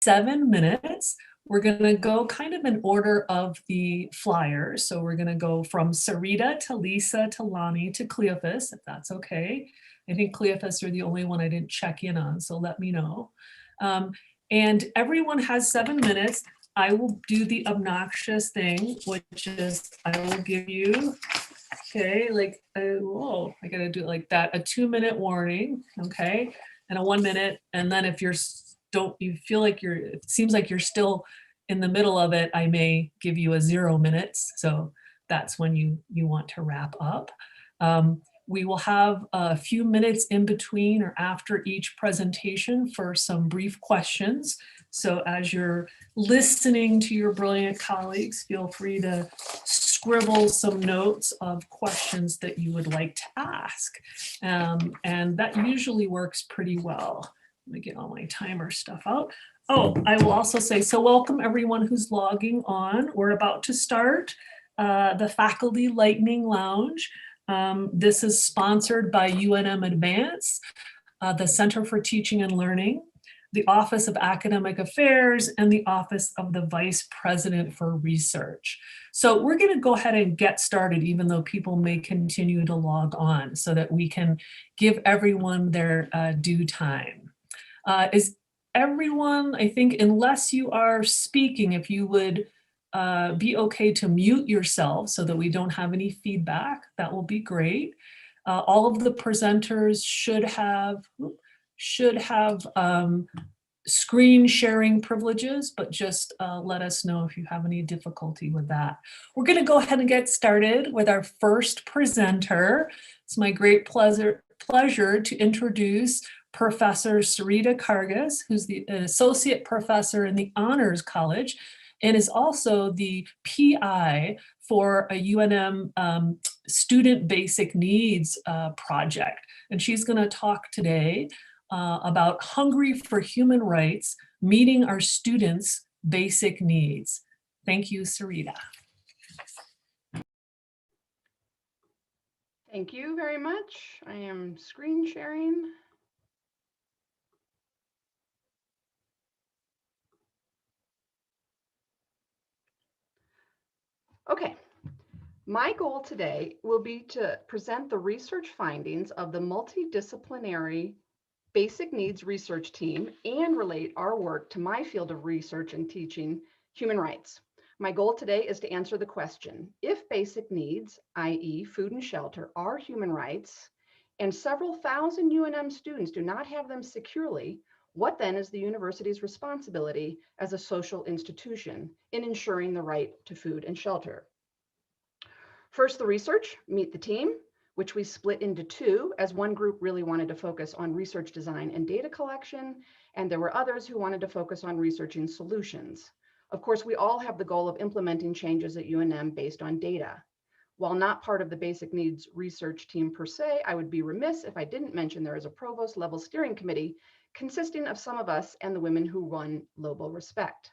7 minutes. We're going to go kind of in order of the flyers. So we're going to go from Sarita to Lisa to Lani to Cleophas, if that's okay. I think Cleophas, you're the only one I didn't check in on, so let me know. And everyone has 7 minutes. I will do the obnoxious thing, which is I will give you, okay, like, whoa, I gotta do it like that, a 2-minute warning, okay, and a 1 minute. And then if you feel like it seems like you're still in the middle of it, I may give you a 0 minutes. So that's when you want to wrap up. We will have a few minutes in between or after each presentation for some brief questions. So as you're listening to your brilliant colleagues, feel free to scribble some notes of questions that you would like to ask. And that usually works pretty well. Let me get all my timer stuff out. Oh, I will also say, so welcome everyone who's logging on. We're about to start the Faculty Lightning Lounge. This is sponsored by UNM Advance, the Center for Teaching and Learning, the Office of Academic Affairs, and the Office of the Vice President for Research. So we're going to go ahead and get started, even though people may continue to log on, so that we can give everyone their due time. Is everyone, I think, unless you are speaking, if you would be okay to mute yourself so that we don't have any feedback, that will be great. All of the presenters should have screen sharing privileges, but just let us know if you have any difficulty with that. We're going to go ahead and get started with our first presenter. It's my great pleasure to introduce Professor Sarita Cargas, who's an associate professor in the Honors College and is also the PI for a UNM Student Basic Needs project. And she's going to talk today about Hungry for Human Rights, meeting our students' basic needs. Thank you, Sarita. Thank you very much. I am screen sharing. Okay, my goal today will be to present the research findings of the multidisciplinary Basic Needs Research Team and relate our work to my field of research and teaching, human rights. My goal today is to answer the question, if basic needs, i.e. food and shelter, are human rights, and several thousand UNM students do not have them securely, what then is the university's responsibility as a social institution in ensuring the right to food and shelter? First, the research, meet the team, which we split into two, as one group really wanted to focus on research design and data collection, and there were others who wanted to focus on researching solutions. Of course, we all have the goal of implementing changes at UNM based on data. While not part of the basic needs research team per se, I would be remiss if I didn't mention there is a provost level steering committee consisting of some of us and the women who run Lobo Respect.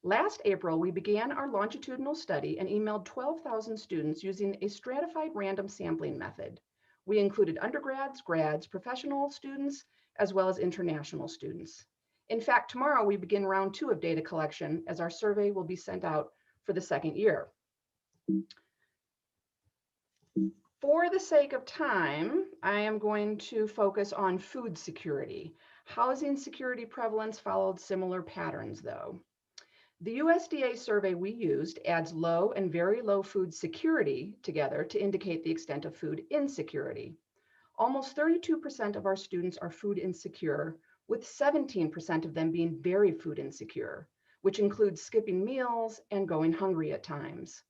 Last April, we began our longitudinal study and emailed 12,000 students using a stratified random sampling method. We included undergrads, grads, professional students, as well as international students. In fact, tomorrow we begin round 2 of data collection as our survey will be sent out for the second year. For the sake of time, I am going to focus on food security. Housing security prevalence followed similar patterns though. The USDA survey we used adds low and very low food security together to indicate the extent of food insecurity. Almost 32% of our students are food insecure, with 17% of them being very food insecure, which includes skipping meals and going hungry at times.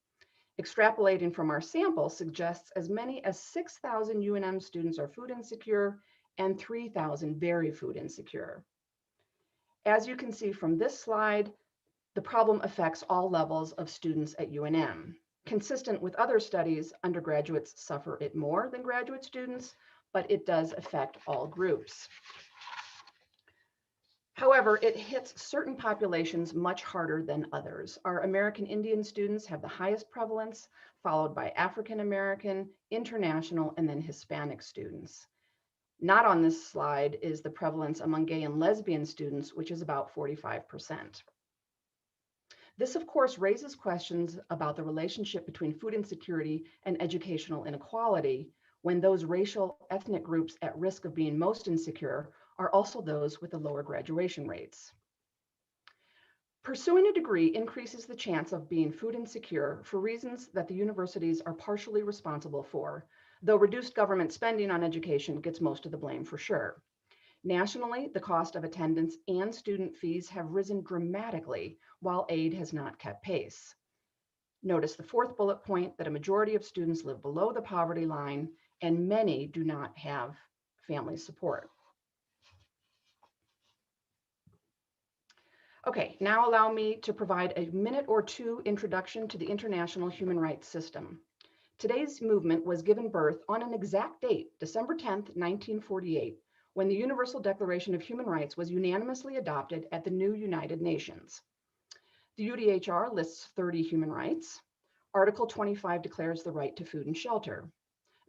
Extrapolating from our sample suggests as many as 6,000 UNM students are food insecure and 3,000 very food insecure. As you can see from this slide, the problem affects all levels of students at UNM. Consistent with other studies, undergraduates suffer it more than graduate students, but it does affect all groups. However, it hits certain populations much harder than others. Our American Indian students have the highest prevalence, followed by African American, international, and then Hispanic students. Not on this slide is the prevalence among gay and lesbian students, which is about 45%. This, of course, raises questions about the relationship between food insecurity and educational inequality, when those racial ethnic groups at risk of being most insecure are also those with the lower graduation rates. Pursuing a degree increases the chance of being food insecure for reasons that the universities are partially responsible for, though reduced government spending on education gets most of the blame for sure. Nationally, the cost of attendance and student fees have risen dramatically, while aid has not kept pace. Notice the fourth bullet point that a majority of students live below the poverty line, and many do not have family support. Okay, now allow me to provide a minute or two introduction to the international human rights system. Today's movement was given birth on an exact date, December 10th, 1948, when the Universal Declaration of Human Rights was unanimously adopted at the new United Nations. The UDHR lists 30 human rights. Article 25 declares the right to food and shelter.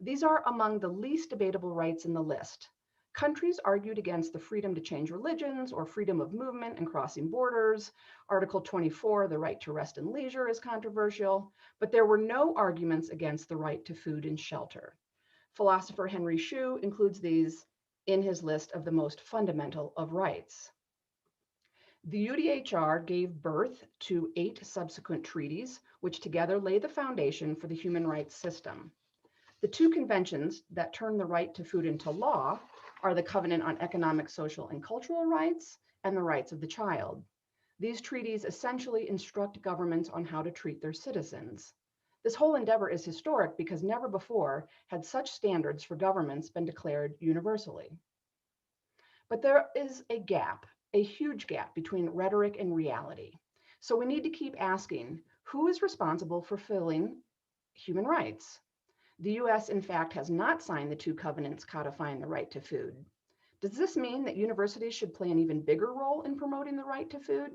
These are among the least debatable rights in the list. Countries argued against the freedom to change religions or freedom of movement and crossing borders. Article 24, the right to rest and leisure, is controversial, but there were no arguments against the right to food and shelter. Philosopher Henry Shue includes these in his list of the most fundamental of rights. The UDHR gave birth to 8 subsequent treaties, which together lay the foundation for the human rights system. The 2 conventions that turn the right to food into law are the Covenant on Economic, Social, and Cultural Rights and the Rights of the Child. These treaties essentially instruct governments on how to treat their citizens. This whole endeavor is historic because never before had such standards for governments been declared universally. But there is a gap, a huge gap between rhetoric and reality. So we need to keep asking, who is responsible for fulfilling human rights? The US, in fact, has not signed the 2 covenants codifying the right to food. Does this mean that universities should play an even bigger role in promoting the right to food?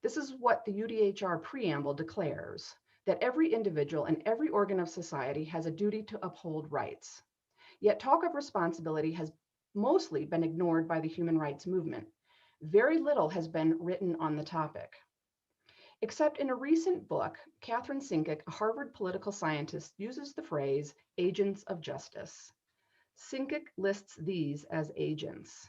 This is what the UDHR preamble declares, that every individual and every organ of society has a duty to uphold rights. Yet talk of responsibility has mostly been ignored by the human rights movement. Very little has been written on the topic. Except in a recent book, Catherine Sinkic, a Harvard political scientist, uses the phrase agents of justice. Sinkic lists these as agents.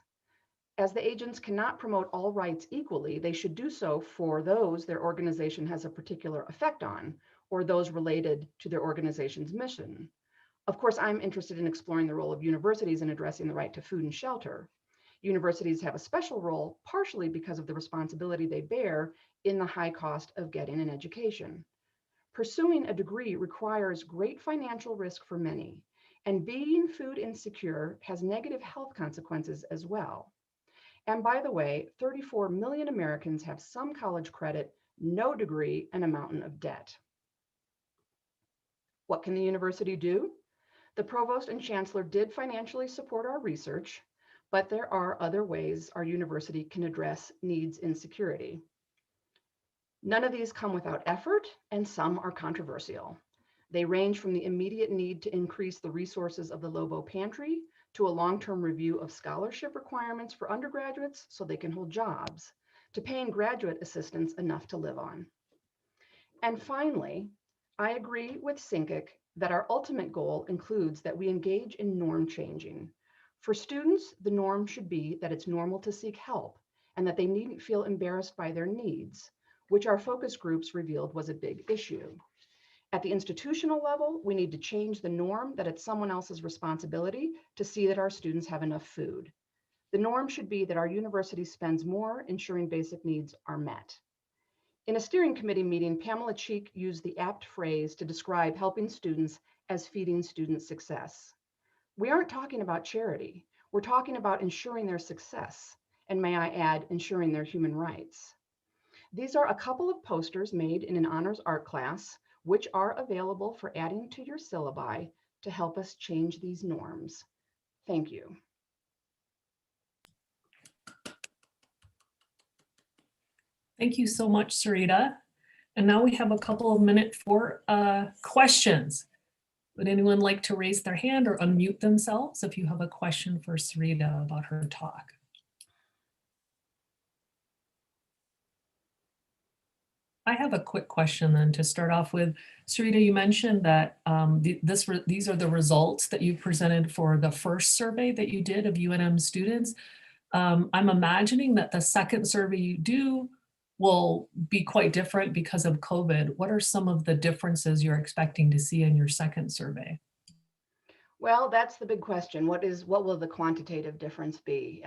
As the agents cannot promote all rights equally, they should do so for those their organization has a particular effect on, or those related to their organization's mission. Of course, I'm interested in exploring the role of universities in addressing the right to food and shelter. Universities have a special role, partially because of the responsibility they bear in the high cost of getting an education. Pursuing a degree requires great financial risk for many, and being food insecure has negative health consequences as well. And by the way, 34 million Americans have some college credit, no degree, and a mountain of debt. What can the university do? The provost and chancellor did financially support our research, but there are other ways our university can address needs in security. None of these come without effort, and some are controversial. They range from the immediate need to increase the resources of the Lobo Pantry to a long-term review of scholarship requirements for undergraduates so they can hold jobs, to paying graduate assistants enough to live on. And finally, I agree with Sinkic that our ultimate goal includes that we engage in norm changing. For students, the norm should be that it's normal to seek help and that they needn't feel embarrassed by their needs, which our focus groups revealed was a big issue. At the institutional level, we need to change the norm that it's someone else's responsibility to see that our students have enough food. The norm should be that our university spends more ensuring basic needs are met. In a steering committee meeting, Pamela Cheek used the apt phrase to describe helping students as feeding student success. We aren't talking about charity. We're talking about ensuring their success, and may I add, ensuring their human rights. These are a couple of posters made in an honors art class, which are available for adding to your syllabi to help us change these norms. Thank you. Thank you so much, Sarita. And now we have a couple of minutes for questions. Would anyone like to raise their hand or unmute themselves if you have a question for Sarita about her talk? I have a quick question then to start off with. Sarita, you mentioned that these are the results that you presented for the first survey that you did of UNM students. I'm imagining that the second survey you do will be quite different because of COVID. What are some of the differences you're expecting to see in your second survey? Well, that's the big question. What will the quantitative difference be?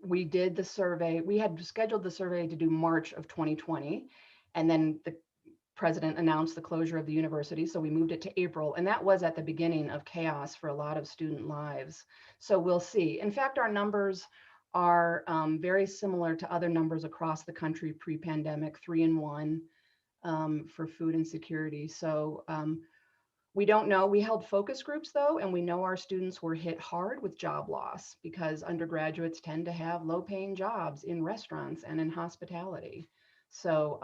We did the survey, we had scheduled the survey to do March of 2020, and then the president announced the closure of the university, so we moved it to April, and that was at the beginning of chaos for a lot of student lives. So we'll see. In fact, our numbers are very similar to other numbers across the country pre-pandemic, 3 and 1 for food insecurity. So we don't know. We held focus groups though, and we know our students were hit hard with job loss because undergraduates tend to have low paying jobs in restaurants and in hospitality. So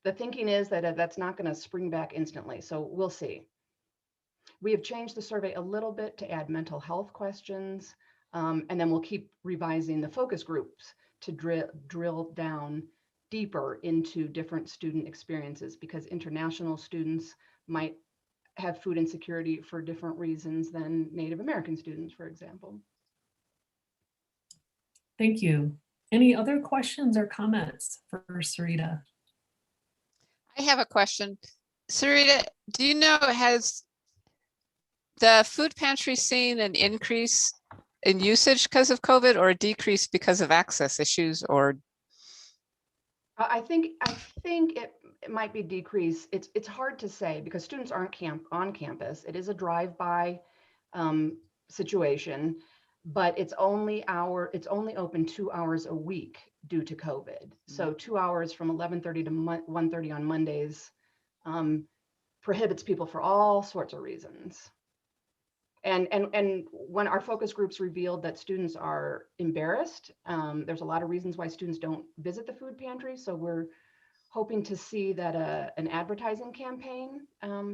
the thinking is that that's not going to spring back instantly. So we'll see. We have changed the survey a little bit to add mental health questions, and then we'll keep revising the focus groups to drill down deeper into different student experiences, because international students might have food insecurity for different reasons than Native American students, for example. Thank you. Any other questions or comments for Sarita? I have a question. Sarita, do you know, has the food pantry seen an increase in usage because of COVID or a decrease because of access issues? Or I think it might be decrease. It's hard to say because students aren't on campus. It is a drive-by situation, but it's only open 2 hours a week due to COVID. So 2 hours from 11:30 to 1:30 on Mondays prohibits people for all sorts of reasons. And when our focus groups revealed that students are embarrassed, there's a lot of reasons why students don't visit the food pantry. So we're hoping to see that an advertising campaign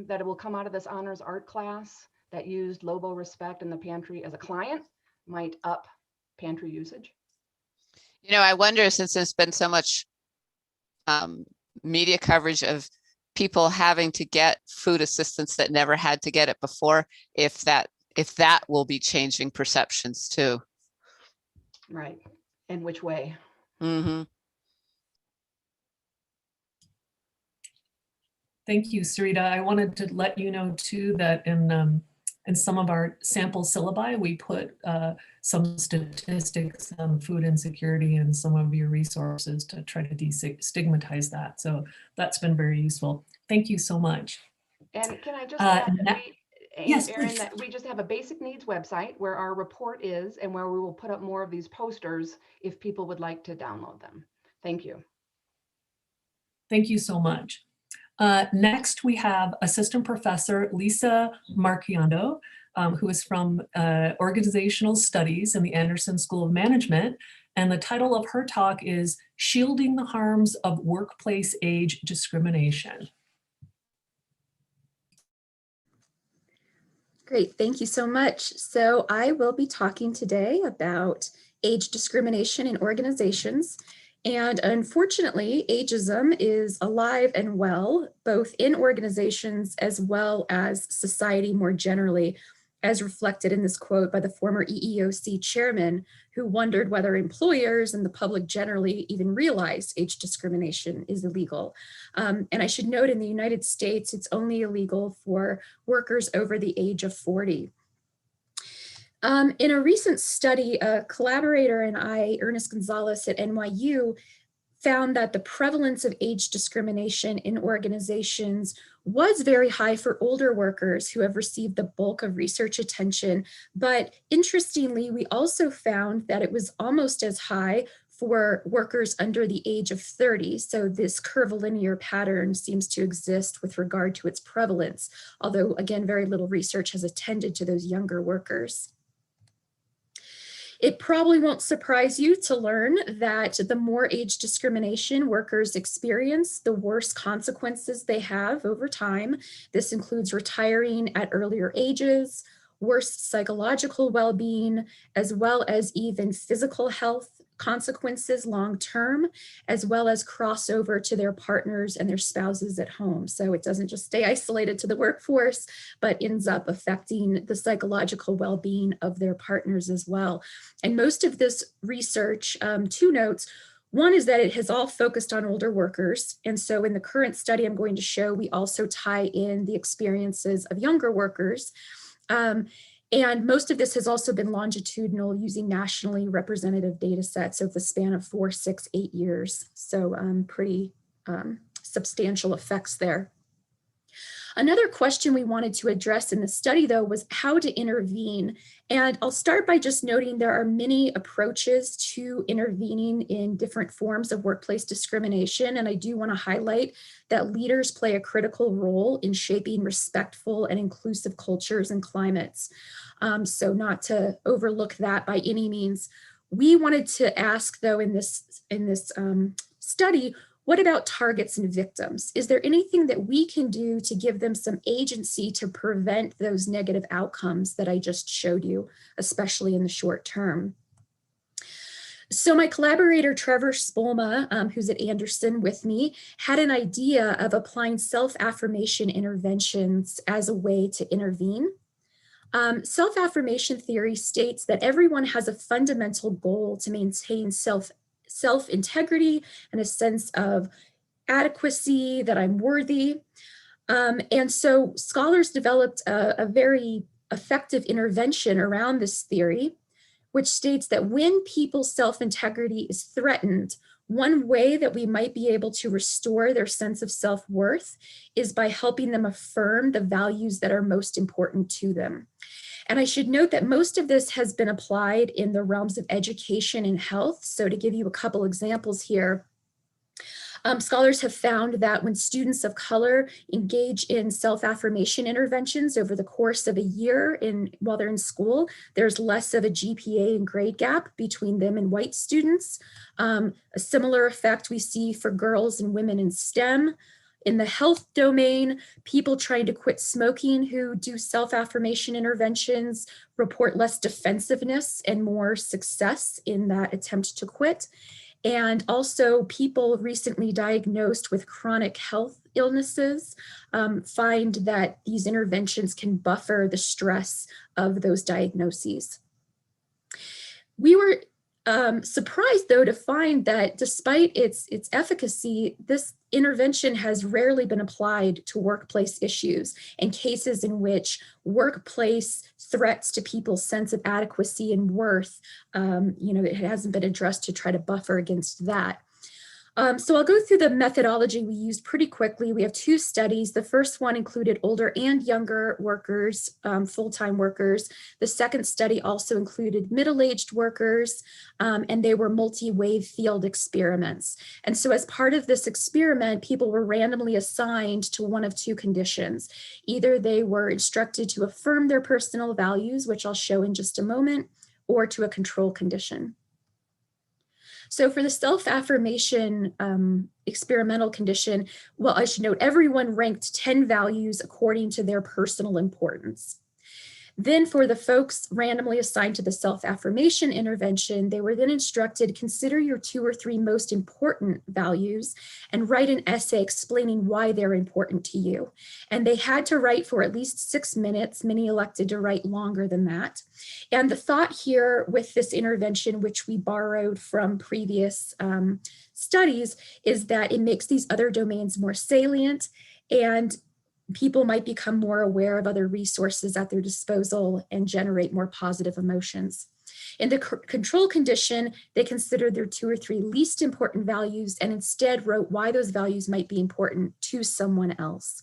that it will come out of this honors art class that used Lobo Respect and the pantry as a client might up pantry usage. you know, I wonder, since there's been so much media coverage of people having to get food assistance that never had to get it before, if that will be changing perceptions too. Right. In which way? Mm-hmm. Thank you, Sarita. I wanted to let you know too that in some of our sample syllabi, we put some statistics on food insecurity in some of your resources to try to destigmatize that. So that's been very useful. Thank you so much. And can I just add, yes, Erin, that we just have a basic needs website where our report is and where we will put up more of these posters if people would like to download them. Thank you. Thank you so much. Next, we have Assistant Professor Lisa Marchiondo, who is from Organizational Studies in the Anderson School of Management. And the title of her talk is Shielding the Harms of Workplace Age Discrimination. Great, thank you so much. So I will be talking today about age discrimination in organizations. And unfortunately, ageism is alive and well, both in organizations as well as society more generally, as reflected in this quote by the former EEOC chairman, who wondered whether employers and the public generally even realized age discrimination is illegal. And I should note, in the United States, it's only illegal for workers over the age of 40. In a recent study, a collaborator and I, Ernest Gonzalez at NYU, found that the prevalence of age discrimination in organizations was very high for older workers who have received the bulk of research attention. But interestingly, we also found that it was almost as high for workers under the age of 30. So this curvilinear pattern seems to exist with regard to its prevalence, although again, very little research has attended to those younger workers. It probably won't surprise you to learn that the more age discrimination workers experience, the worse consequences they have over time. This includes retiring at earlier ages, worse psychological well-being, as well as even physical health consequences long-term, as well as crossover to their partners and their spouses at home. So it doesn't just stay isolated to the workforce, but ends up affecting the psychological well-being of their partners as well. And most of this research, 2 notes. One is that it has all focused on older workers. And so in the current study I'm going to show, we also tie in the experiences of younger workers. And most of this has also been longitudinal using nationally representative data sets over the span of 4, 6, 8 years. So pretty substantial effects there. Another question we wanted to address in the study, though, was how to intervene. And I'll start by just noting there are many approaches to intervening in different forms of workplace discrimination. And I do want to highlight that leaders play a critical role in shaping respectful and inclusive cultures and climates. So not to overlook that by any means. We wanted to ask, though, in this study, what about targets and victims? Is there anything that we can do to give them some agency to prevent those negative outcomes that I just showed you, especially in the short term? So my collaborator, Trevor Spolma, who's at Anderson with me, had an idea of applying self-affirmation interventions as a way to intervene. Self-affirmation theory states that everyone has a fundamental goal to maintain self-integrity and a sense of adequacy, that I'm worthy. And so scholars developed a very effective intervention around this theory, which states that when people's self-integrity is threatened, one way that we might be able to restore their sense of self-worth is by helping them affirm the values that are most important to them. And I should note that most of this has been applied in the realms of education and health. So to give you a couple examples here, scholars have found that when students of color engage in self-affirmation interventions over the course of a year while they're in school, there's less of a GPA and grade gap between them and white students. A similar effect we see for girls and women in STEM. In the health domain, people trying to quit smoking who do self-affirmation interventions report less defensiveness and more success in that attempt to quit. And also people recently diagnosed with chronic health illnesses find that these interventions can buffer the stress of those diagnoses. We were surprised, though, to find that despite its efficacy, this intervention has rarely been applied to workplace issues and cases in which workplace threats to people's sense of adequacy and worth, it hasn't been addressed to try to buffer against that. So I'll go through the methodology we used pretty quickly. We have 2 studies. The first one included older and younger workers, full-time workers. The second study also included middle-aged workers, and they were multi-wave field experiments. And so as part of this experiment, people were randomly assigned to one of 2 conditions. Either they were instructed to affirm their personal values, which I'll show in just a moment, or to a control condition. So for the self-affirmation experimental condition, well, I should note everyone ranked 10 values according to their personal importance. Then for the folks randomly assigned to the self-affirmation intervention, they were then instructed, consider your 2 or 3 most important values and write an essay explaining why they're important to you. And they had to write for at least 6 minutes. Many elected to write longer than that. And the thought here with this intervention, which we borrowed from previous studies, is that it makes these other domains more salient, and people might become more aware of other resources at their disposal and generate more positive emotions. In the control condition, they considered their 2 or 3 least important values and instead wrote why those values might be important to someone else.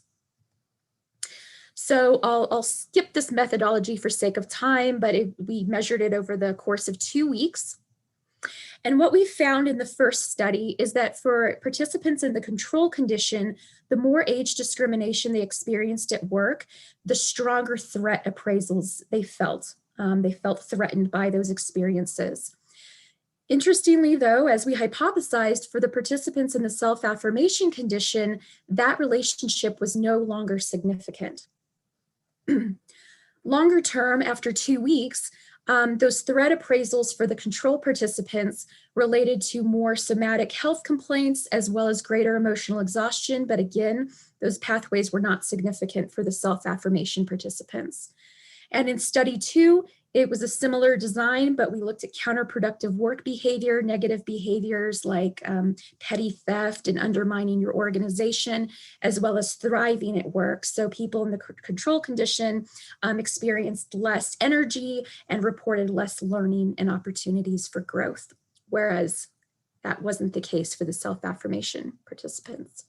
So I'll skip this methodology for sake of time, but we measured it over the course of 2 weeks. And what we found in the first study is that for participants in the control condition, the more age discrimination they experienced at work, the stronger threat appraisals they felt. They felt threatened by those experiences. Interestingly, though, as we hypothesized for the participants in the self-affirmation condition, that relationship was no longer significant. Longer term, after 2 weeks, those threat appraisals for the control participants related to more somatic health complaints as well as greater emotional exhaustion. But again, those pathways were not significant for the self-affirmation participants. And in study 2, it was a similar design, but we looked at counterproductive work behavior, negative behaviors like petty theft and undermining your organization, as well as thriving at work. So people in the control condition experienced less energy and reported less learning and opportunities for growth, whereas that wasn't the case for the self-affirmation participants.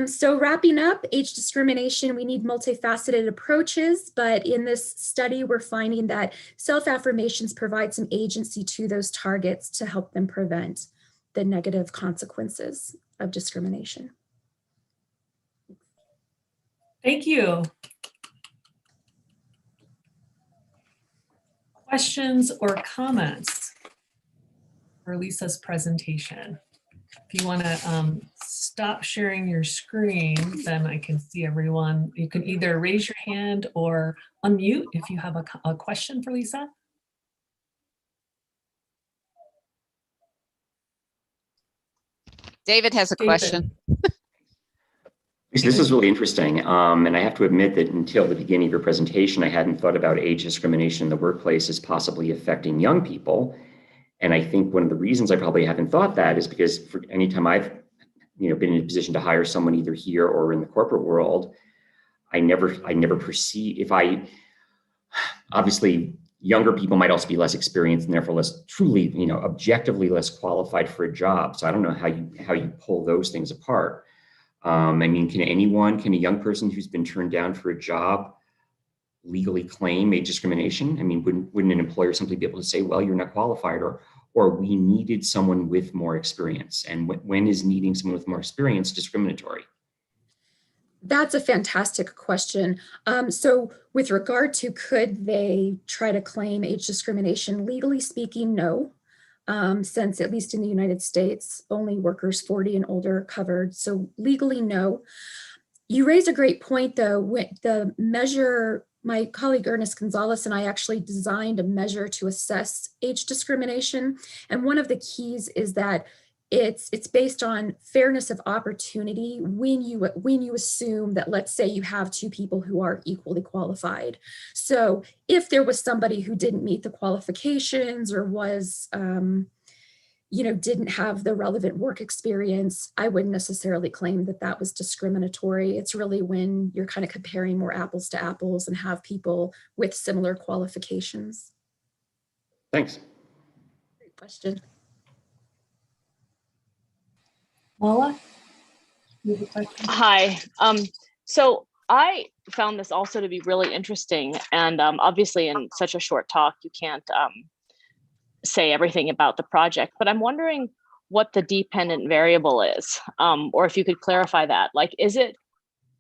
So wrapping up, age discrimination, we need multifaceted approaches, but in this study, we're finding that self-affirmations provide some agency to those targets to help them prevent the negative consequences of discrimination. Thank you. Questions or comments for Lisa's presentation? If you want to stop sharing your screen, then I can see everyone. You can either raise your hand or unmute if you have a question for Lisa. David has a question. This is really interesting. And I have to admit that until the beginning of your presentation, I hadn't thought about age discrimination in the workplace as possibly affecting young people. And I think one of the reasons I probably haven't thought that is because for any time I've been in a position to hire someone either here or in the corporate world, I never perceive obviously younger people might also be less experienced and therefore less truly, objectively less qualified for a job. So I don't know how you pull those things apart. I mean, can a young person who's been turned down for a job legally claim age discrimination? I mean, wouldn't an employer simply be able to say, well, you're not qualified, or we needed someone with more experience? And when is needing someone with more experience discriminatory? That's a fantastic question. So with regard to could they try to claim age discrimination, legally speaking, no. Since at least in the United States, only workers 40 and older are covered. So legally, no. You raise a great point though, with the measure. My colleague Ernest Gonzalez and I actually designed a measure to assess age discrimination. And one of the keys is that it's based on fairness of opportunity when you assume that, let's say you have two people who are equally qualified. So if there was somebody who didn't meet the qualifications or was didn't have the relevant work experience, I wouldn't necessarily claim that that was discriminatory. It's really when you're kind of comparing more apples to apples and have people with similar qualifications. Thanks. Great question. Paula, you have a question? Hi. So I found this also to be really interesting, and obviously in such a short talk, you can't say everything about the project, but I'm wondering what the dependent variable is, or if you could clarify that. Like, is it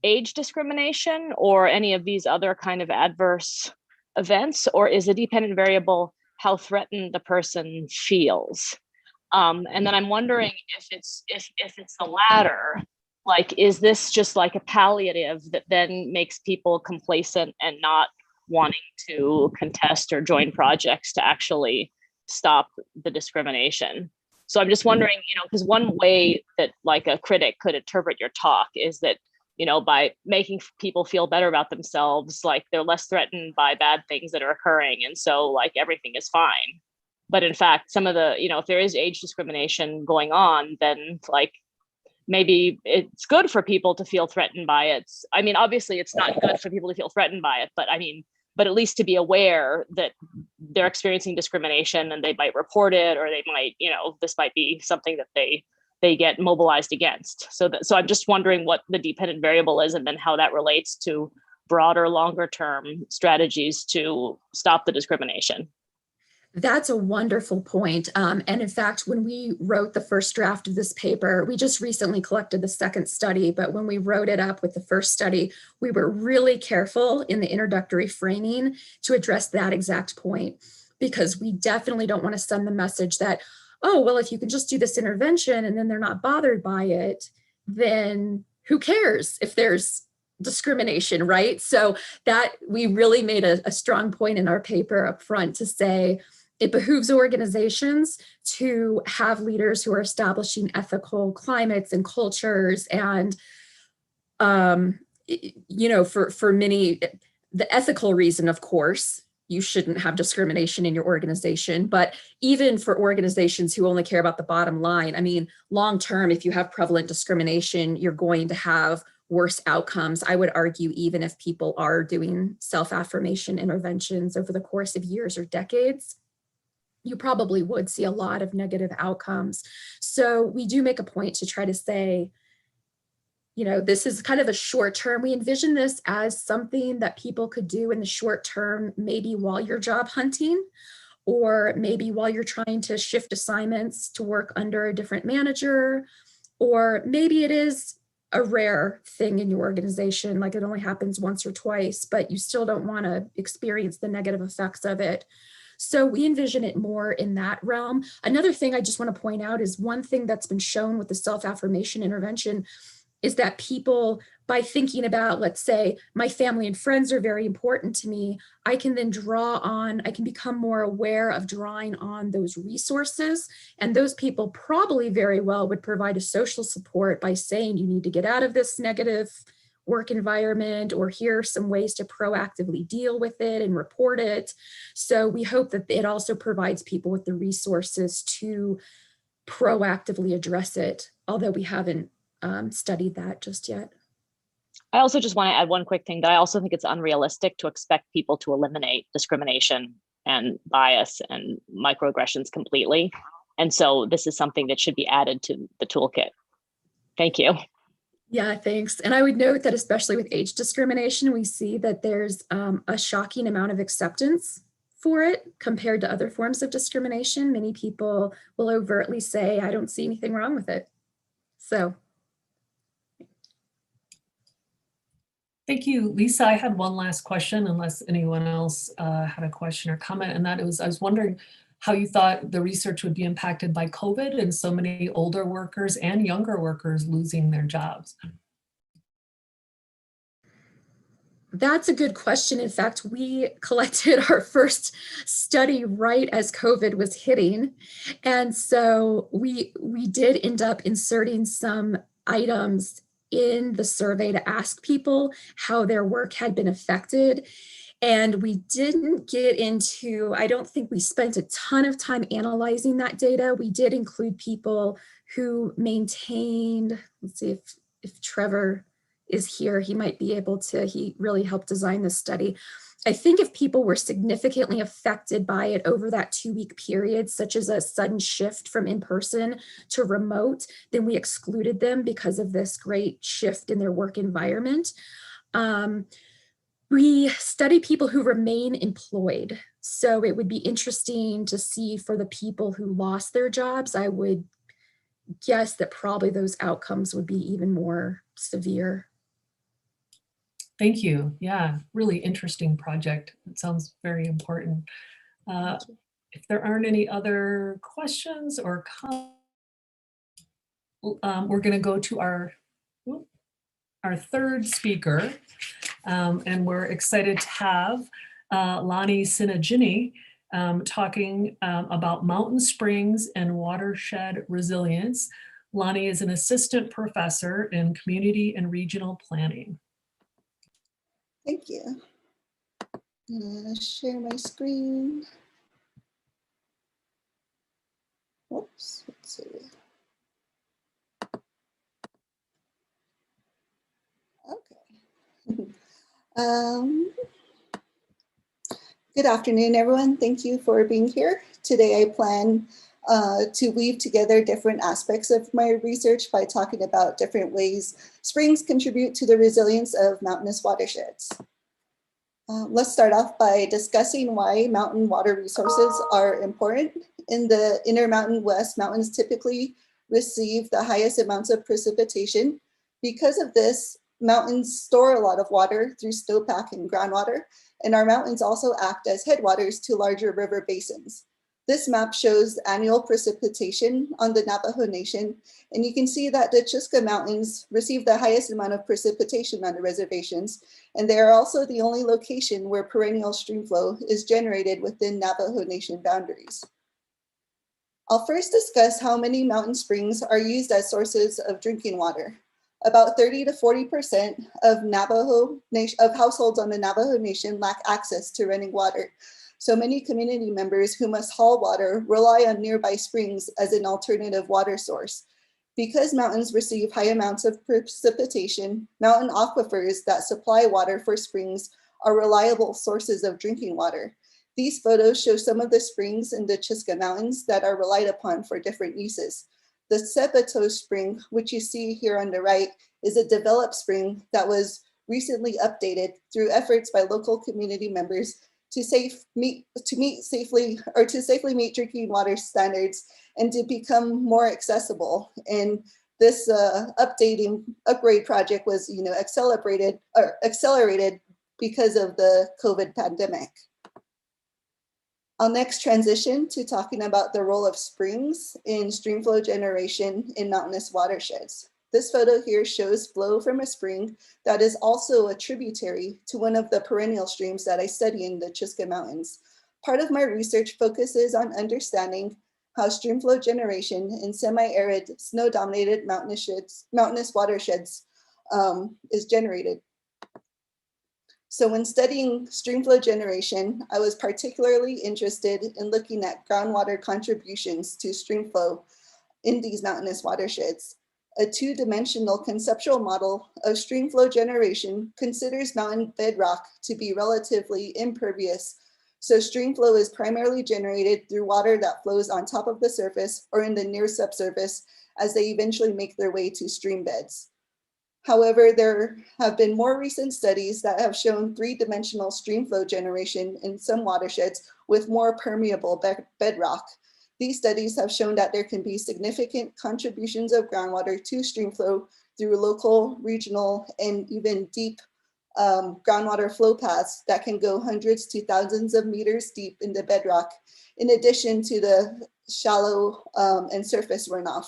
age discrimination or any of these other kind of adverse events, or is the dependent variable how threatened the person feels? And then I'm wondering if it's the latter, like, is this just like a palliative that then makes people complacent and not wanting to contest or join projects to actually stop the discrimination? So I'm just wondering, because one way that like a critic could interpret your talk is that, by making people feel better about themselves, like they're less threatened by bad things that are occurring. And so like everything is fine. But in fact, some of the, if there is age discrimination going on, then like maybe it's good for people to feel threatened by it. I mean, obviously it's not good for people to feel threatened by it, but at least to be aware that they're experiencing discrimination and they might report it, or they might, this might be something that they get mobilized against. So I'm just wondering what the dependent variable is, and then how that relates to broader, longer term strategies to stop the discrimination. That's a wonderful point. And in fact, when we wrote the first draft of this paper, we just recently collected the second study, but when we wrote it up with the first study, we were really careful in the introductory framing to address that exact point, because we definitely don't want to send the message that, oh, well, if you can just do this intervention and then they're not bothered by it, then who cares if there's discrimination, right? So that we really made a strong point in our paper up front to say, it behooves organizations to have leaders who are establishing ethical climates and cultures. And, you know, for many, the ethical reason, of course, you shouldn't have discrimination in your organization. But even for organizations who only care about the bottom line, I mean, long term, if you have prevalent discrimination, you're going to have worse outcomes. I would argue, even if people are doing self-affirmation interventions over the course of years or decades, you probably would see a lot of negative outcomes. So we do make a point to try to say, you know, this is kind of a short term. We envision this as something that people could do in the short term, maybe while you're job hunting, or maybe while you're trying to shift assignments to work under a different manager, or maybe it is a rare thing in your organization, like it only happens once or twice, but you still don't want to experience the negative effects of it. So we envision it more in that realm. Another thing I just want to point out is one thing that's been shown with the self-affirmation intervention is that people, by thinking about, let's say, my family and friends are very important to me, I can then I can become more aware of drawing on those resources. And those people probably very well would provide a social support by saying, you need to get out of this negative work environment, or here are some ways to proactively deal with it and report it. So we hope that it also provides people with the resources to proactively address it, although we haven't studied that just yet. I also just want to add one quick thing, that I also think it's unrealistic to expect people to eliminate discrimination and bias and microaggressions completely. And so this is something that should be added to the toolkit. Thank you. Yeah, thanks. And I would note that especially with age discrimination, we see that there's a shocking amount of acceptance for it compared to other forms of discrimination. Many people will overtly say, I don't see anything wrong with it. So. Thank you, Lisa. I had one last question, unless anyone else had a question or comment, and that was, I was wondering how you thought the research would be impacted by COVID and so many older workers and younger workers losing their jobs. That's a good question. In fact, we collected our first study right as COVID was hitting. And so we did end up inserting some items in the survey to ask people how their work had been affected. And we didn't get into, I don't think we spent a ton of time analyzing that data. We did include people who maintained, let's see if Trevor is here, he might be able to, he really helped design this study. I think if people were significantly affected by it over that 2-week period, such as a sudden shift from in-person to remote, then we excluded them because of this great shift in their work environment. We study people who remain employed. So it would be interesting to see for the people who lost their jobs. I would guess that probably those outcomes would be even more severe. Thank you. Yeah, really interesting project. It sounds very important. If there aren't any other questions or comments, we're going to go to our third speaker, and we're excited to have Lani Tsinnajinnie talking about mountain springs and watershed resilience. Lani is an assistant professor in community and regional planning. Thank you. I'm gonna share my screen. Whoops, let's see. Okay. Good afternoon, everyone. Thank you for being here. Today I plan to weave together different aspects of my research by talking about different ways springs contribute to the resilience of mountainous watersheds. Let's start off by discussing why mountain water resources are important. In the Intermountain West, mountains typically receive the highest amounts of precipitation. Because of this, mountains store a lot of water through snowpack and groundwater, and our mountains also act as headwaters to larger river basins. This map shows annual precipitation on the Navajo Nation, and you can see that the Chusca Mountains receive the highest amount of precipitation on the reservations, and they are also the only location where perennial stream flow is generated within Navajo Nation boundaries. I'll first discuss how many mountain springs are used as sources of drinking water. About 30 to 40% of households on the Navajo Nation lack access to running water. So many community members who must haul water rely on nearby springs as an alternative water source. Because mountains receive high amounts of precipitation, mountain aquifers that supply water for springs are reliable sources of drinking water. These photos show some of the springs in the Chusca Mountains that are relied upon for different uses. The Sebato Spring, which you see here on the right, is a developed spring that was recently updated through efforts by local community members to safely meet drinking water standards and to become more accessible. And this upgrade project was, accelerated because of the COVID pandemic. I'll next transition to talking about the role of springs in streamflow generation in mountainous watersheds. This photo here shows flow from a spring that is also a tributary to one of the perennial streams that I study in the Chusca Mountains. Part of my research focuses on understanding how streamflow generation in semi-arid, snow-dominated mountainous watersheds is generated. So when studying streamflow generation, I was particularly interested in looking at groundwater contributions to streamflow in these mountainous watersheds. A two-dimensional conceptual model of streamflow generation considers mountain bedrock to be relatively impervious. So streamflow is primarily generated through water that flows on top of the surface or in the near subsurface as they eventually make their way to stream beds. However, there have been more recent studies that have shown three-dimensional streamflow generation in some watersheds with more permeable bedrock. These studies have shown that there can be significant contributions of groundwater to streamflow through local, regional, and even deep groundwater flow paths that can go hundreds to thousands of meters deep in the bedrock, in addition to the shallow and surface runoff.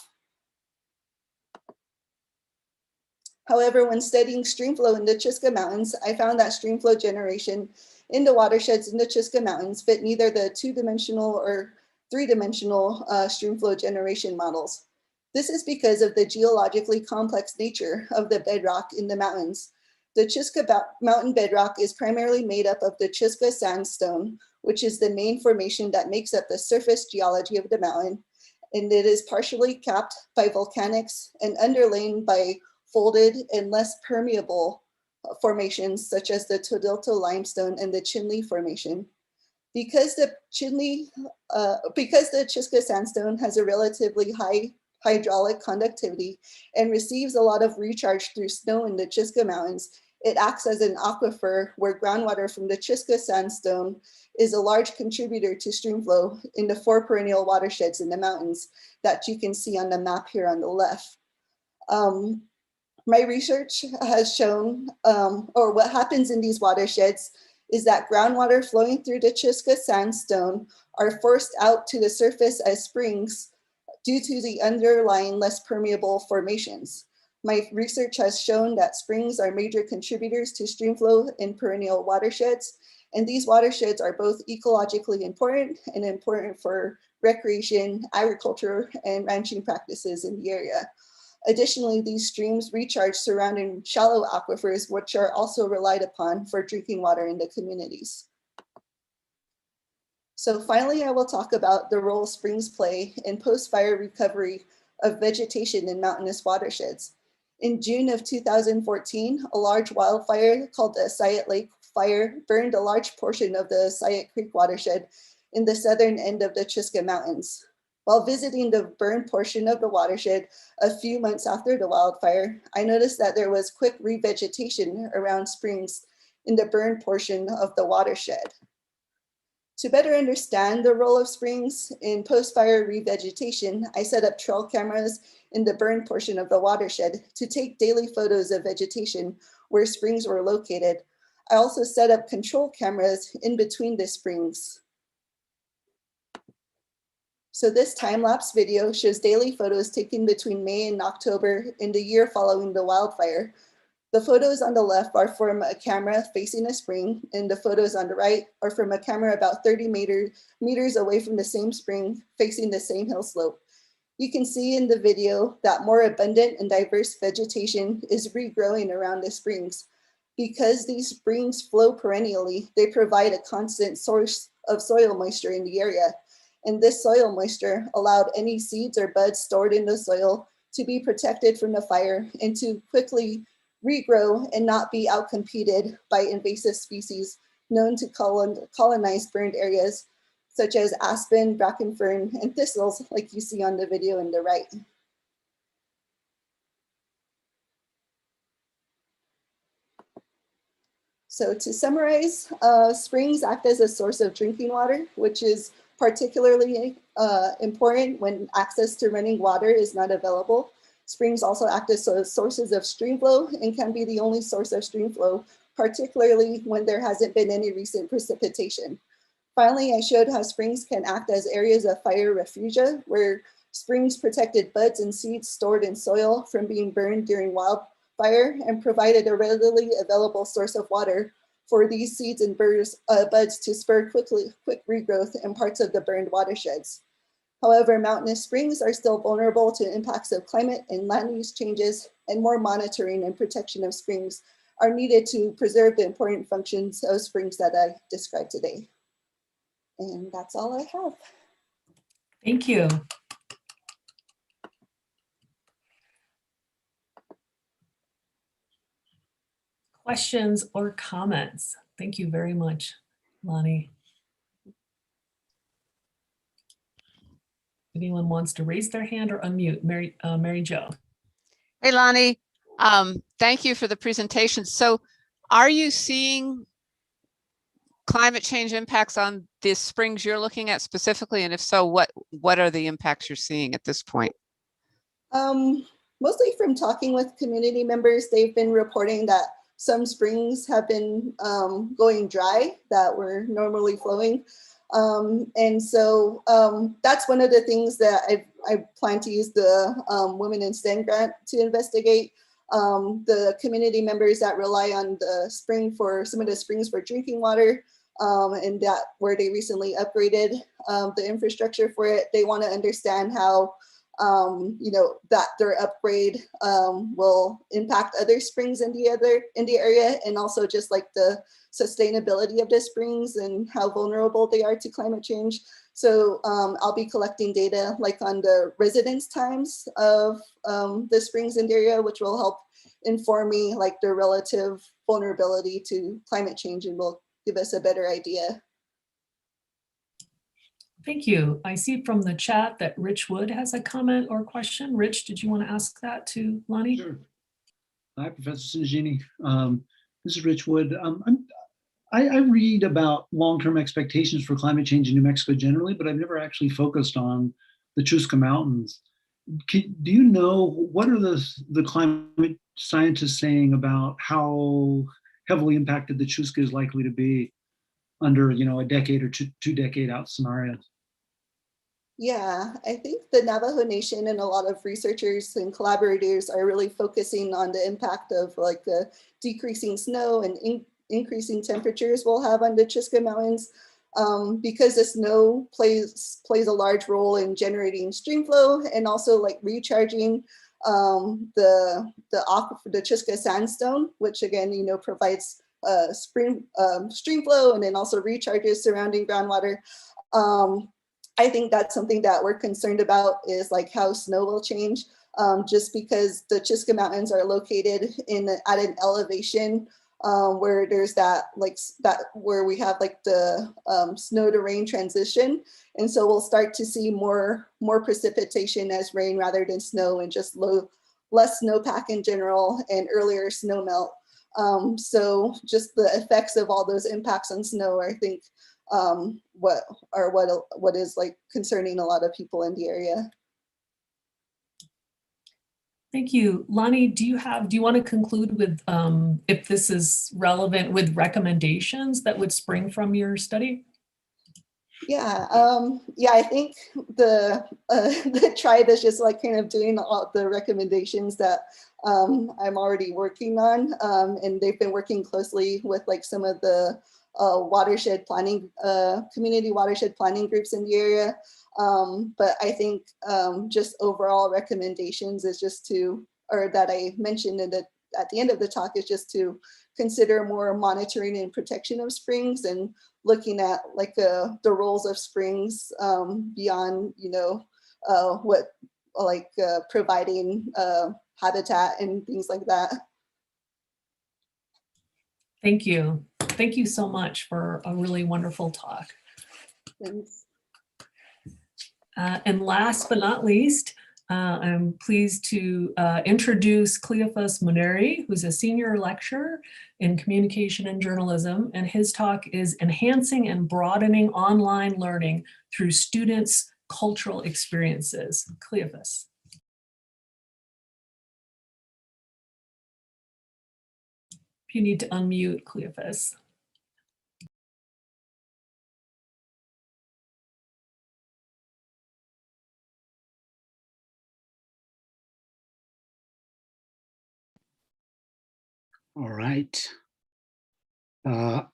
However, when studying streamflow in the Chusca Mountains, I found that streamflow generation in the watersheds in the Chusca Mountains fit neither the two-dimensional or three-dimensional streamflow generation models. This is because of the geologically complex nature of the bedrock in the mountains. The Chusca Mountain bedrock is primarily made up of the Chusca sandstone, which is the main formation that makes up the surface geology of the mountain, and it is partially capped by volcanics and underlain by folded and less permeable formations such as the Todilto limestone and the Chinle formation. Because the Chusca sandstone has a relatively high hydraulic conductivity and receives a lot of recharge through snow in the Chusca Mountains, it acts as an aquifer where groundwater from the Chusca sandstone is a large contributor to streamflow in the 4 perennial watersheds in the mountains that you can see on the map here on the left. My research has shown, or what happens in these watersheds is that groundwater flowing through the Chusca sandstone are forced out to the surface as springs due to the underlying less permeable formations. My research has shown that springs are major contributors to streamflow in perennial watersheds, and these watersheds are both ecologically important and important for recreation, agriculture, and ranching practices in the area. Additionally, these streams recharge surrounding shallow aquifers, which are also relied upon for drinking water in the communities. So finally, I will talk about the role springs play in post-fire recovery of vegetation in mountainous watersheds. In June of 2014, a large wildfire called the Sayet Lake Fire burned a large portion of the Sayet Creek watershed in the southern end of the Chusca Mountains. While visiting the burned portion of the watershed a few months after the wildfire, I noticed that there was quick revegetation around springs in the burned portion of the watershed. To better understand the role of springs in post-fire revegetation, I set up trail cameras in the burned portion of the watershed to take daily photos of vegetation where springs were located. I also set up control cameras in between the springs. So this time-lapse video shows daily photos taken between May and October in the year following the wildfire. The photos on the left are from a camera facing a spring, and the photos on the right are from a camera about 30 meters away from the same spring, facing the same hill slope. You can see in the video that more abundant and diverse vegetation is regrowing around the springs. Because these springs flow perennially, they provide a constant source of soil moisture in the area. And this soil moisture allowed any seeds or buds stored in the soil to be protected from the fire and to quickly regrow and not be outcompeted by invasive species known to colonize burned areas, such as aspen, bracken fern, and thistles, like you see on the video in the right. So to summarize, springs act as a source of drinking water, which is particularly important when access to running water is not available. Springs also act as sources of stream flow and can be the only source of stream flow, particularly when there hasn't been any recent precipitation. Finally, I showed how springs can act as areas of fire refugia, where springs protected buds and seeds stored in soil from being burned during wildfire and provided a readily available source of water for these seeds and buds to spur quick regrowth in parts of the burned watersheds. However, mountainous springs are still vulnerable to impacts of climate and land use changes, and more monitoring and protection of springs are needed to preserve the important functions of springs that I described today. And that's all I have. Thank you. Questions or comments? Thank you very much, Lani. Anyone wants to raise their hand or unmute? Mary Jo. Hey, Lani, thank you for the presentation. So are you seeing climate change impacts on the springs you're looking at specifically? And if so, what are the impacts you're seeing at this point? Mostly from talking with community members, they've been reporting that some springs have been going dry that were normally flowing. And so that's one of the things that I plan to use the Women in STEM grant to investigate. The community members that rely on the spring for some of the springs for drinking water, and that where they recently upgraded the infrastructure for it, they want to understand how that their upgrade will impact other springs in the area, and also just like the sustainability of the springs and how vulnerable they are to climate change. So I'll be collecting data like on the residence times of the springs in the area, which will help inform me like their relative vulnerability to climate change and will give us a better idea. Thank you. I see from the chat that Rich Wood has a comment or question. Rich, did you want to ask that to Lani? Sure. Hi, Professor Tsinnajinnie. This is Rich Wood. I read about long-term expectations for climate change in New Mexico generally, but I've never actually focused on the Chusca Mountains. Do you know, what are the climate scientists saying about how heavily impacted the Chusca is likely to be under, a decade or two decade out scenarios? Yeah, I think the Navajo Nation and a lot of researchers and collaborators are really focusing on the impact of like the decreasing snow and increasing temperatures we'll have on the Chusca Mountains, because the snow plays a large role in generating stream flow and also like recharging the Chusca sandstone, which again, provides stream flow and then also recharges surrounding groundwater. I think that's something that we're concerned about, is like how snow will change, just because the Chusca Mountains are located at an elevation where there's where we have like the snow to rain transition. And so we'll start to see more precipitation as rain rather than snow, and just less snowpack in general and earlier snow melt. So just the effects of all those impacts on snow are, I think, what is like concerning a lot of people in the area. Thank you. Lani, do you want to conclude with if this is relevant with recommendations that would spring from your study? Yeah, yeah, I think the tribe is just like kind of doing all the recommendations that I'm already working on, and they've been working closely with like some of the watershed planning, community watershed planning groups in the area. But I think just overall recommendations is just to, or that I mentioned at the end of the talk, is just to consider more monitoring and protection of springs and looking at like the roles of springs beyond, you know, what like providing habitat and things like that. Thank you. Thank you so much for a really wonderful talk. Thanks. And last but not least, I'm pleased to introduce Cleophas Muneri, who's a senior lecturer in communication and journalism, and his talk is Enhancing and Broadening Online Learning Through Students' Cultural Experiences. Cleophas. If you need to unmute, Cleophas. All right. Can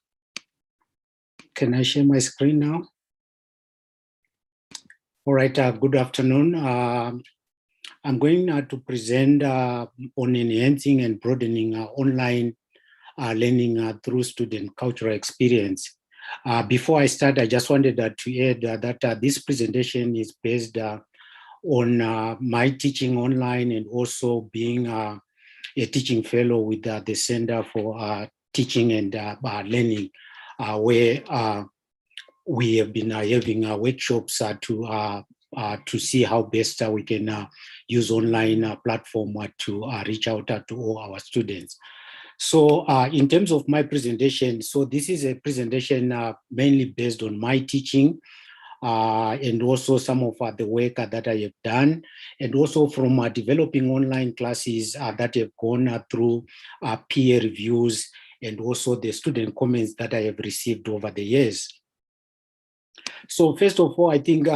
I share my screen now? All right, good afternoon. I'm going to present on enhancing and broadening online learning through student cultural experience. Before I start, I just wanted to add that this presentation is based on my teaching online and also being a teaching fellow with the Center for Teaching and Learning, where we have been having workshops to see how best we can use online platform to reach out to all our students. So in terms of my presentation, so this is a presentation mainly based on my teaching and also some of the work that I have done, and also from developing online classes that have gone through peer reviews and also the student comments that I have received over the years. So first of all, I think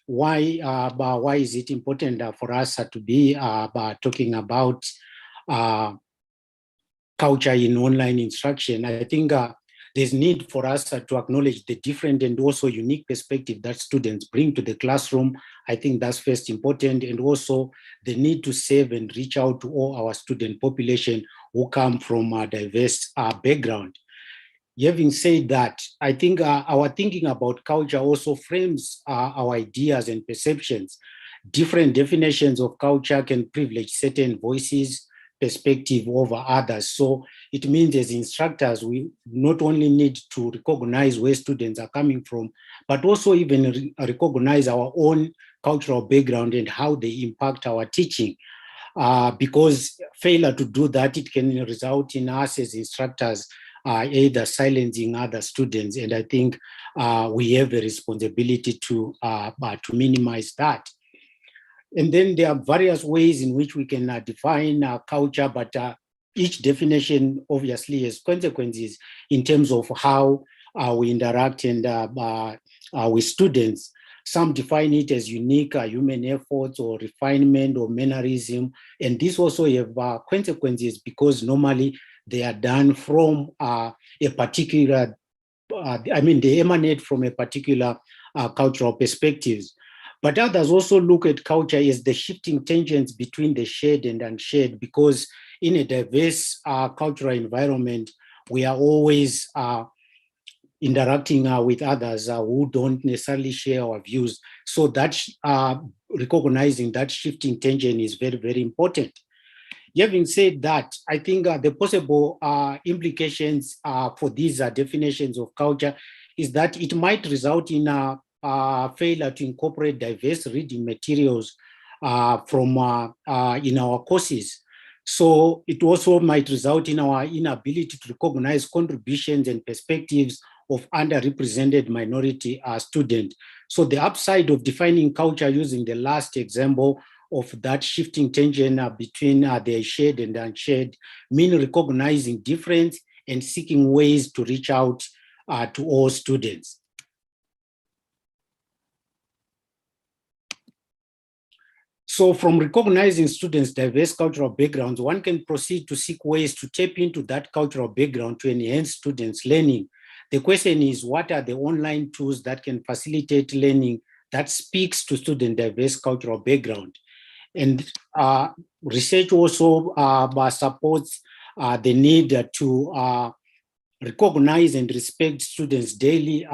why is it important for us to be talking about culture in online instruction? I think there's need for us to acknowledge the different and also unique perspective that students bring to the classroom. I think that's first important, and also the need to save and reach out to all our student population who come from a diverse background. Having said that, I think our thinking about culture also frames our ideas and perceptions. Different definitions of culture can privilege certain voices, perspective over others. So it means as instructors, we not only need to recognize where students are coming from, but also even recognize our own cultural background and how they impact our teaching. Because failure to do that, it can result in us as instructors either silencing other students. And I think we have a responsibility to minimize that. And then there are various ways in which we can define culture, but each definition obviously has consequences in terms of how we interact and with students. Some define it as unique human efforts or refinement or mannerism. And this also have consequences because normally they are done from a particular, they emanate from a particular cultural perspectives. But others also look at culture as the shifting tensions between the shared and unshared, because in a diverse cultural environment, we are always interacting with others who don't necessarily share our views. So that recognizing that shifting tension is very, very important. Having said that, I think the possible implications for these definitions of culture is that it might result in failure to incorporate diverse reading materials from in our courses. So it also might result in our inability to recognize contributions and perspectives of underrepresented minority students. So the upside of defining culture using the last example of that shifting tension between the shared and unshared mean recognizing difference and seeking ways to reach out to all students. So from recognizing students' diverse cultural backgrounds, one can proceed to seek ways to tap into that cultural background to enhance students' learning. The question is, what are the online tools that can facilitate learning that speaks to student diverse cultural background? And research also supports the need to recognize and respect students' daily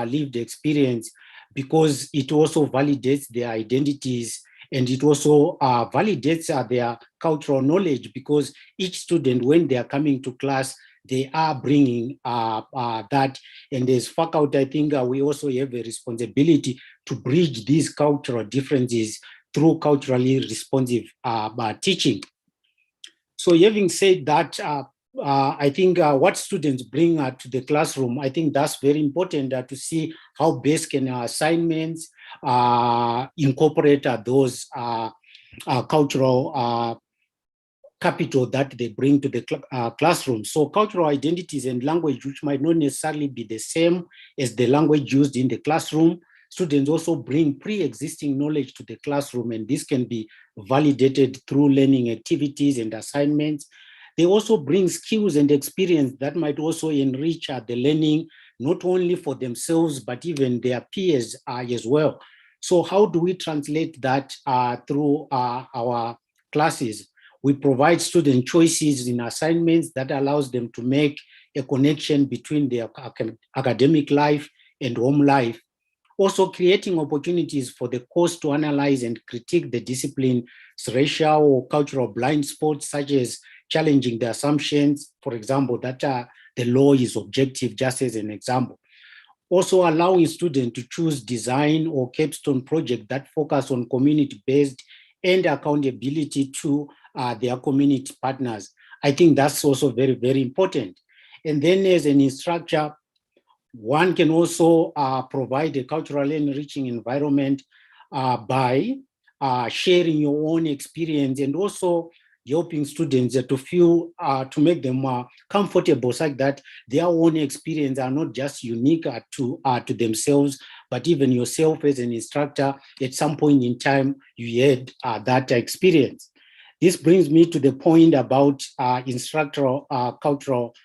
lived experience, because it also validates their identities and it also validates their cultural knowledge, because each student, when they are coming to class, they are bringing that. And as faculty, I think we also have a responsibility to bridge these cultural differences through culturally responsive teaching. So having said that, I think what students bring to the classroom, I think that's very important to see how best can our assignments incorporate those cultural capital that they bring to the classroom. So cultural identities and language, which might not necessarily be the same as the language used in the classroom, students also bring pre-existing knowledge to the classroom, and this can be validated through learning activities and assignments. They also bring skills and experience that might also enrich the learning, not only for themselves, but even their peers as well. So how do we translate that through our classes? We provide student choices in assignments that allows them to make a connection between their academic life and home life. Also creating opportunities for the course to analyze and critique the discipline's racial or cultural blind spots, such as challenging the assumptions, for example, that the law is objective, just as an example. Also allowing students to choose design or capstone projects that focus on community-based and accountability to their community partners. I think that's also very, very important. And then as an instructor, one can also provide a culturally enriching environment by sharing your own experience and also helping students to feel, to make them comfortable, such that their own experience are not just unique to themselves, but even yourself as an instructor, at some point in time, you had that experience. This brings me to the point about instructional cultural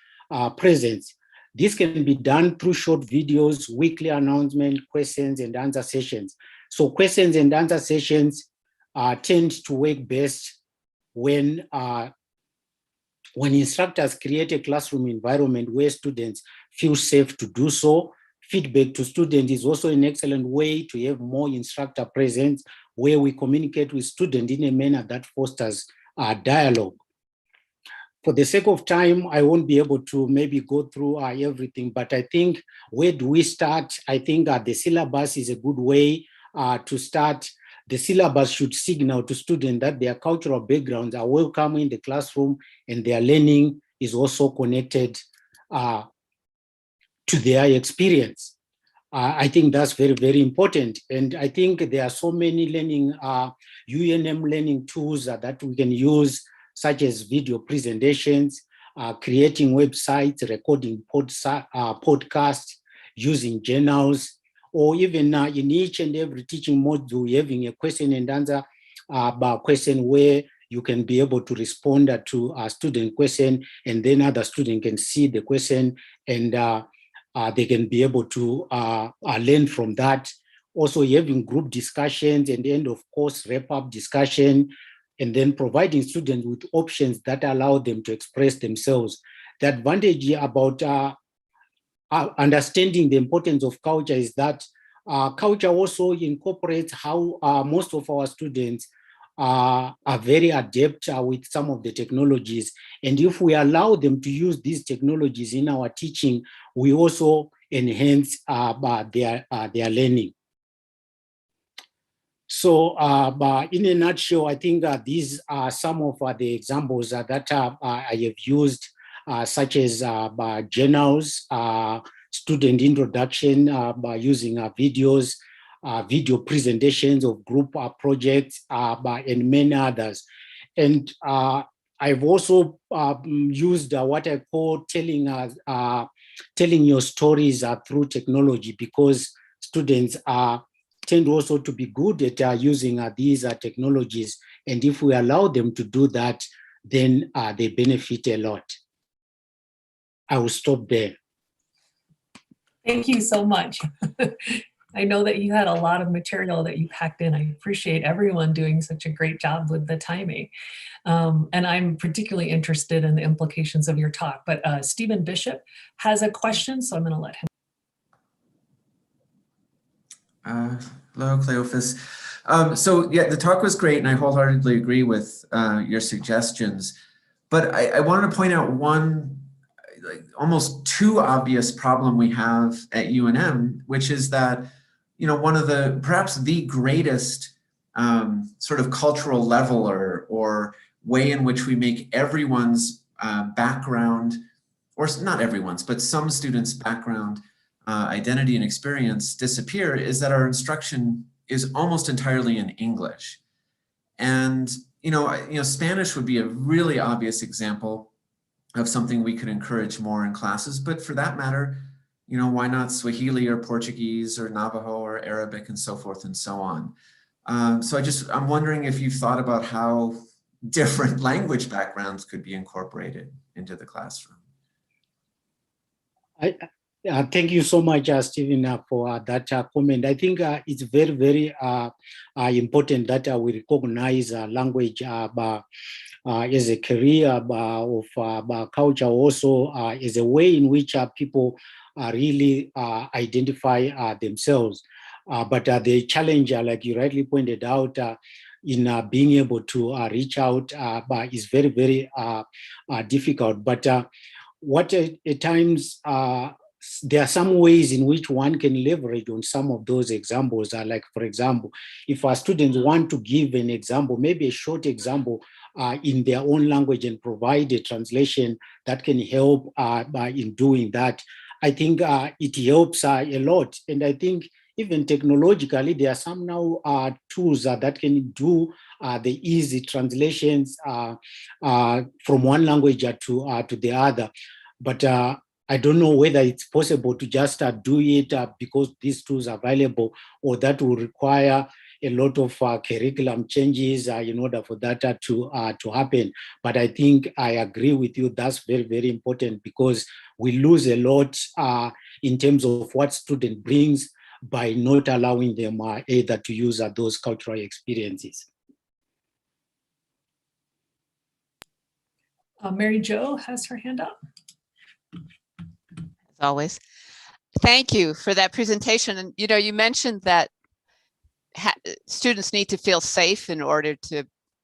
presence. This can be done through short videos, weekly announcement, questions and answer sessions. So questions and answer sessions tend to work best when instructors create a classroom environment where students feel safe to do so. Feedback to students is also an excellent way to have more instructor presence, where we communicate with students in a manner that fosters dialogue. For the sake of time, I won't be able to maybe go through everything, but I think where do we start? I think the syllabus is a good way to start. The syllabus should signal to students that their cultural backgrounds are welcome in the classroom and their learning is also connected to their experience. I think that's very, very important. And I think there are so many learning, UNM learning tools that we can use, such as video presentations, creating websites, recording podcasts, using journals, or even in each and every teaching module, having a question and answer question where you can be able to respond to a student question, and then other student can see the question and they can be able to learn from that. Also having group discussions and end of course wrap-up discussion, and then providing students with options that allow them to express themselves. The advantage about understanding the importance of culture is that culture also incorporates how most of our students are very adept with some of the technologies. And if we allow them to use these technologies in our teaching, we also enhance their learning. So but in a nutshell, I think these are some of the examples that I have used, such as journals, student introduction by using videos, video presentations of group projects, and many others. And I've also used what I call telling your stories through technology, because students tend also to be good at using these technologies. And if we allow them to do that, then they benefit a lot. I will stop there. Thank you so much. I know that you had a lot of material that you packed in. I appreciate everyone doing such a great job with the timing. And I'm particularly interested in the implications of your talk, but Stephen Bishop has a question, so I'm going to let him. Hello, Cleophas. So yeah, the talk was great, and I wholeheartedly agree with your suggestions. But I wanted to point out one, like, almost too obvious problem we have at UNM, which is that, you know, one of the perhaps the greatest sort of cultural leveler or way in which we make everyone's background, or not everyone's, but some students' background, identity and experience disappear, is that our instruction is almost entirely in English. And you know, Spanish would be a really obvious example of something we could encourage more in classes, but for that matter, you know, why not Swahili or Portuguese or Navajo or Arabic and so forth and so on. So I'm wondering if you've thought about how different language backgrounds could be incorporated into the classroom. Thank you so much, Stephen, for that comment. I think it's very, very important that we recognize language as a career of culture, also as a way in which people really identify themselves. But the challenge, like you rightly pointed out, in being able to reach out is very, very difficult. But what at times, there are some ways in which one can leverage on some of those examples. Like, for example, if our students want to give an example, maybe a short example in their own language, and provide a translation that can help in doing that, I think it helps a lot. And I think even technologically, there are some now tools that can do the easy translations from one language to the other. But I don't know whether it's possible to just do it because these tools are available, or that will require a lot of curriculum changes in order for that to happen. But I think I agree with you. That's very, very important, because we lose a lot in terms of what student brings by not allowing them either to use those cultural experiences. Mary Jo has her hand up. As always. Thank you for that presentation. And you know, you mentioned that students need to feel safe in order to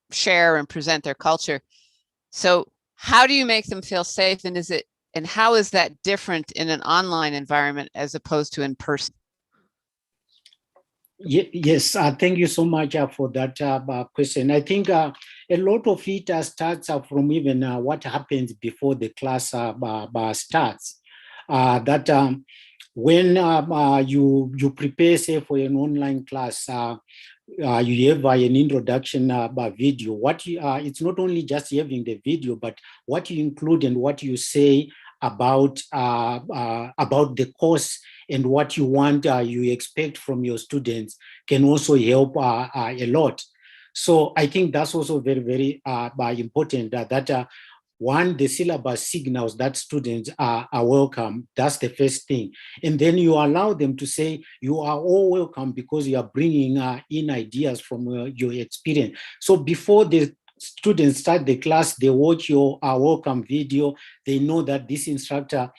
share and present their culture. So how do you make them feel safe, and how is that different in an online environment as opposed to in person? Yes, thank you so much for that question. I think a lot of it starts from even what happens before the class starts. When you prepare, say, for an online class, you have an introduction video. It's not only just having the video, but what you include and what you say about the course and what you want, you expect from your students, can also help a lot. So I think that's also very, very important that one, the syllabus signals that students are welcome. That's the first thing. And then you allow them to say, you are all welcome because you are bringing in ideas from your experience. So before the students start the class, they watch your welcome video. They know that this instructor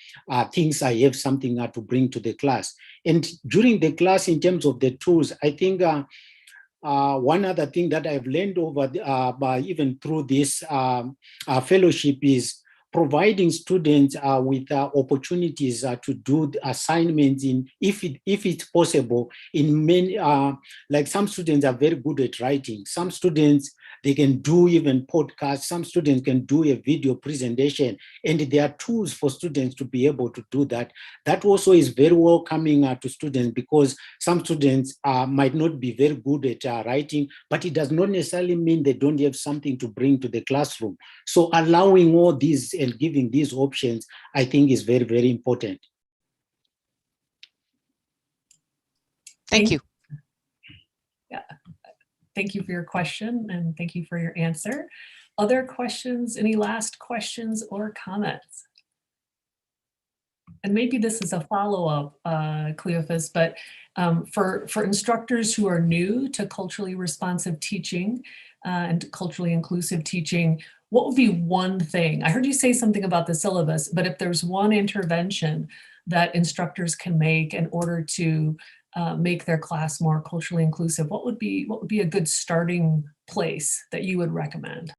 thinks I have something to bring to the class. And during the class, in terms of the tools, I think one other thing that I've learned over even through this fellowship is providing students with opportunities to do assignments if it's possible, in many, like some students are very good at writing. Some students, they can do even podcasts. Some students can do a video presentation, and there are tools for students to be able to do that. That also is very welcoming to students, because some students might not be very good at writing, but it does not necessarily mean they don't have something to bring to the classroom. So allowing all these and giving these options, I think, is very, very important. Thank you. Yeah. Thank you for your question, and thank you for your answer. Other questions? Any last questions or comments? And maybe this is a follow-up, Cleophas, but for instructors who are new to culturally responsive teaching and culturally inclusive teaching, what would be one thing? I heard you say something about the syllabus, but if there's one intervention that instructors can make in order to make their class more culturally inclusive, what would be a good starting place that you would recommend?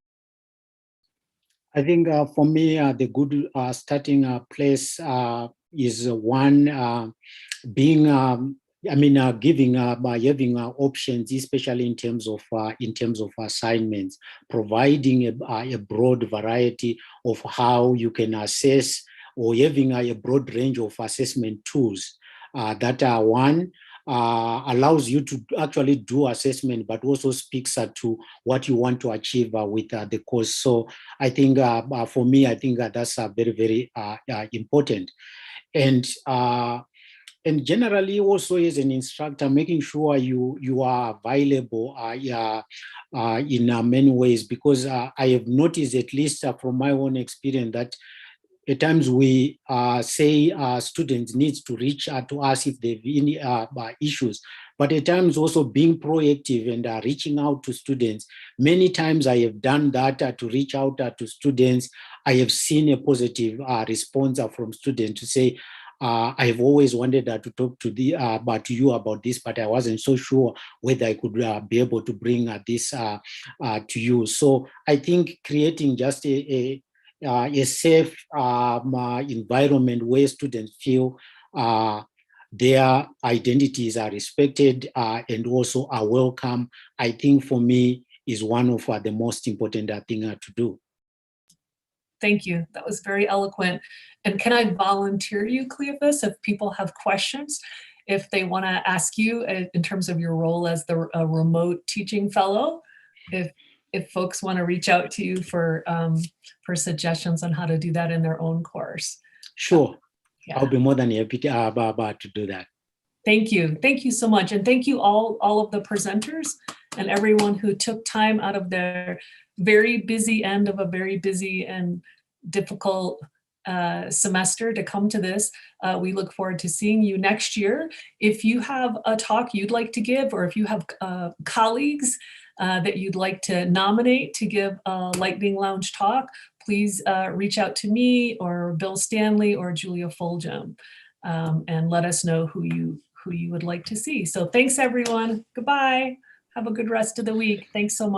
I think for me, the good starting place is one being, giving having options, especially in terms of assignments, providing a broad variety of how you can assess, or having a broad range of assessment tools that are one. Allows you to actually do assessment, but also speaks to what you want to achieve with the course. So I think for me, I think that's very, very important. And generally also as an instructor, making sure you are available in many ways, because I have noticed, at least from my own experience, that at times we say students need to reach out to us if they have any issues, but at times also being proactive and reaching out to students. Many times I have done that to reach out to students. I have seen a positive response from students to say, I have always wanted to talk to you about this, but I wasn't so sure whether I could be able to bring this to you. So I think creating just a safe environment where students feel their identities are respected and also are welcome, I think for me is one of the most important thing to do. Thank you. That was very eloquent. And can I volunteer you, Cleophas, if people have questions, if they want to ask you in terms of your role as the remote teaching fellow, if folks want to reach out to you for suggestions on how to do that in their own course. Sure. Yeah. I'll be more than happy to do that. Thank you. Thank you so much. And thank you all of the presenters and everyone who took time out of their very busy end of a very busy and difficult semester to come to this. We look forward to seeing you next year. If you have a talk you'd like to give, or if you have colleagues that you'd like to nominate to give a Lightning Lounge talk, please reach out to me or Bill Stanley or Julia Fulgham and let us know who you would like to see. So thanks everyone. Goodbye. Have a good rest of the week. Thanks so much.